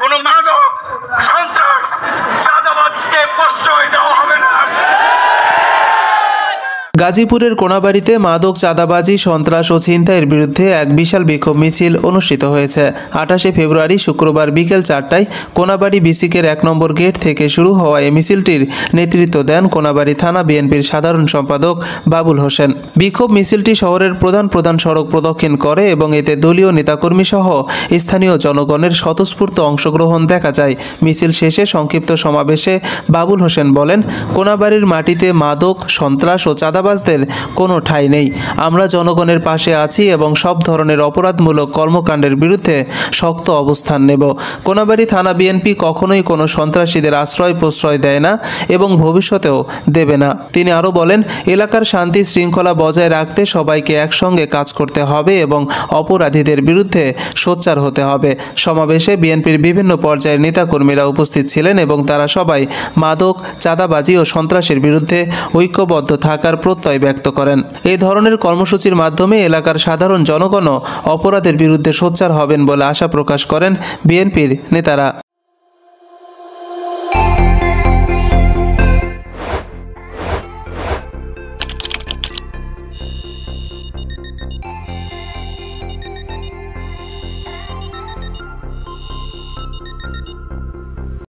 কোনো মাদক সন্ত্রাস চাঁদাবাজকে প্রশ্রয় দেওয়া হবে না। গাজীপুরের কোনাবাড়িতে মাদক চাঁদাবাজি সন্ত্রাস ও ছিনতাইয়ের বিরুদ্ধে এক বিশাল বিক্ষোভ মিছিল অনুষ্ঠিত হয়েছে। 28শে ফেব্রুয়ারি শুক্রবার বিকেল 4টায় কোনাবাড়ি বিসিকের 1 নম্বর গেট থেকে শুরু হওয়া এই মিছিলটির নেতৃত্ব দেন কোনাবাড়ি থানা বিএনপির সাধারণ সম্পাদক বাবুল হোসেন। বিক্ষোভ মিছিলটি শহরের প্রধান প্রধান সড়ক প্রদক্ষিণ করে এবং এতে দলীয় নেতাকর্মী সহ স্থানীয় জনগণের স্বতঃস্ফূর্ত অংশগ্রহণ দেখা যায়। মিছিল শেষে সংক্ষিপ্ত সমাবেশে বাবুল হোসেন বলেন, কোনাবাড়ির মাটিতে মাদক সন্ত্রাস ও চাঁদাবাজদের কোনো ঠাঁই নেই। আমরা জনগণের পাশে আছি এবং সব ধরনের অপরাধমূলক কর্মকাণ্ডের বিরুদ্ধে শক্ত অবস্থান নেব। কোনাবাড়ি থানা বিএনপি কখনোই কোনো সন্ত্রাসীদের আশ্রয় প্রশ্রয় দেয় না এবং ভবিষ্যতেও দেবে না। তিনি আরও বলেন, এলাকার শান্তি শৃঙ্খলা বজায় রাখতে সবাইকে একসঙ্গে কাজ করতে হবে এবং অপরাধীদের বিরুদ্ধে সোচ্চার হতে হবে। সমাবেশে বিএনপির বিভিন্ন পর্যায়ের নেতাকর্মীরা উপস্থিত ছিলেন এবং তারা সবাই মাদক চাঁদাবাজি ও সন্ত্রাসের বিরুদ্ধে ঐক্যবদ্ধ থাকার প্রত্যয় ব্যক্ত করেন। এই ধরনের কর্মসূচির মাধ্যমে এলাকার সাধারণ জনগণও অপরাধের বিরুদ্ধে সোচ্চার হবেন বলে আশা প্রকাশ করেন বিএনপির নেতারা।